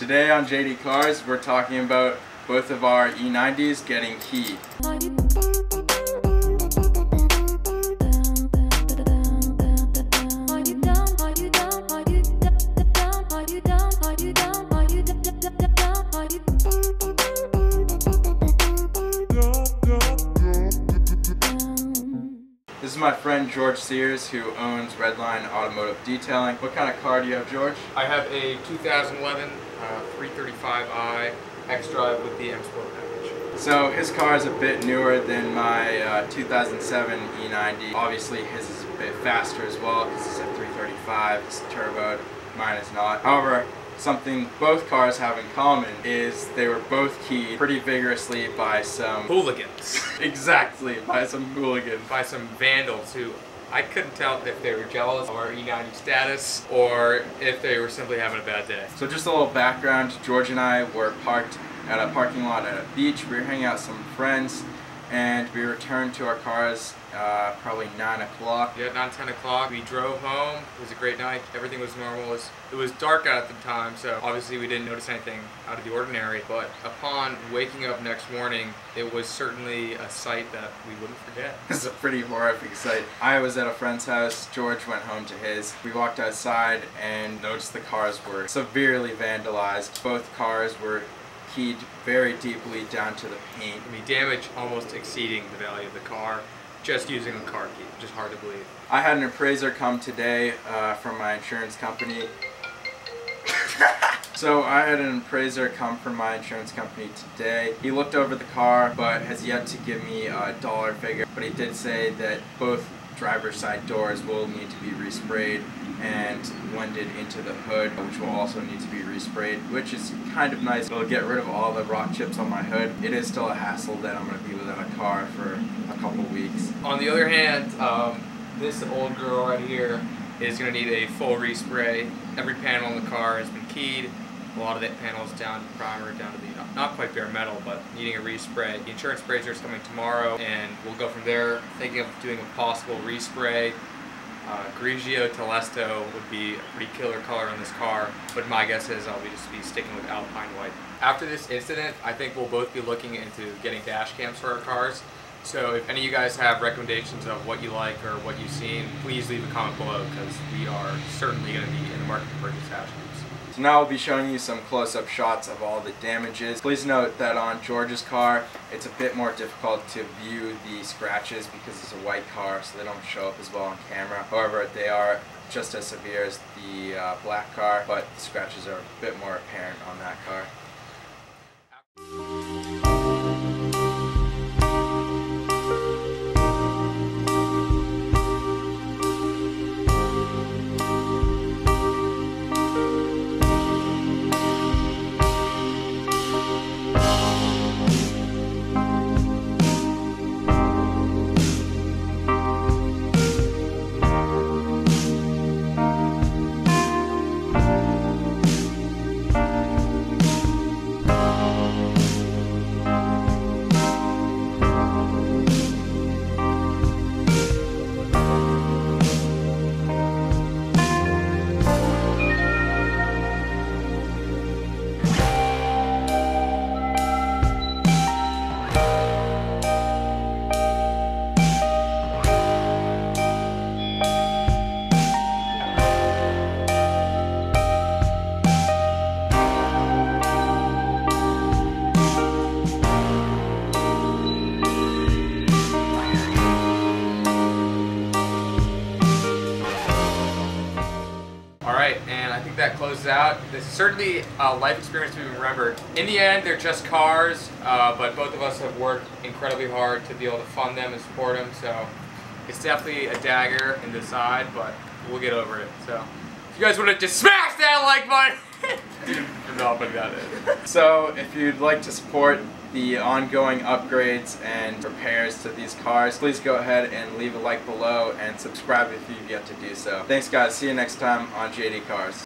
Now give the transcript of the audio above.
Today on JD Cars, we're talking about both of our E90s getting keyed. This is my friend George Sears, who owns Redline Automotive Detailing. What kind of car do you have, George? I have a 2011 335i X-Drive with the M Sport package. So his car is a bit newer than my 2007 E90. Obviously his is a bit faster as well because it's a 335, it's turboed, mine is not. However, something both cars have in common is they were both keyed pretty vigorously by some hooligans. Exactly, by some hooligans. By some vandals who I couldn't tell if they were jealous of our E90 status or if they were simply having a bad day. So just a little background, George and I were parked at a parking lot at a beach. We were hanging out with some friends and we returned to our cars probably 9 o'clock. Yeah, 9, 10 o'clock. We drove home. It was a great night. Everything was normal. It was dark out at the time, so obviously we didn't notice anything out of the ordinary. But upon waking up next morning, it was certainly a sight that we wouldn't forget. It's a pretty horrific sight. I was at a friend's house. George went home to his. We walked outside and noticed the cars were severely vandalized. Both cars were keyed very deeply down to the paint. I mean, damage almost exceeding the value of the car, just using a car key, just hard to believe. I had an appraiser come today from my insurance company. So I had an appraiser come from my insurance company today. He looked over the car but has yet to give me a dollar figure, but he did say that both driver's side doors will need to be resprayed and blended into the hood, which will also need to be resprayed, which is kind of nice. It'll get rid of all the rock chips on my hood. It is still a hassle that I'm going to be without a car for a couple weeks. On the other hand, this old girl right here is going to need a full respray. Every panel in the car has been keyed. A lot of that panel is down to primer, down to the not quite bare metal, but needing a respray. The insurance appraiser is coming tomorrow, and we'll go from there. Thinking of doing a possible respray. Grigio Telesto would be a pretty killer color on this car, but my guess is I'll just be sticking with Alpine White. After this incident, I think we'll both be looking into getting dash cams for our cars. So if any of you guys have recommendations of what you like or what you've seen, please leave a comment below because we are certainly going to be in the market to purchase dash cams. So now I'll be showing you some close-up shots of all the damages. Please note that on George's car, it's a bit more difficult to view the scratches because it's a white car, so they don't show up as well on camera. However, they are just as severe as the black car, but the scratches are a bit more apparent on that car. And I think that closes out. This is certainly a life experience to be remembered. In the end, they're just cars, but both of us have worked incredibly hard to be able to fund them and support them, so it's definitely a dagger in the side, but we'll get over it. So if you guys want to just smash that like button, I'll put that in. So if you'd like to support the ongoing upgrades and repairs to these cars, please go ahead and leave a like below and subscribe if you've yet to do so. Thanks guys, see you next time on JD Cars.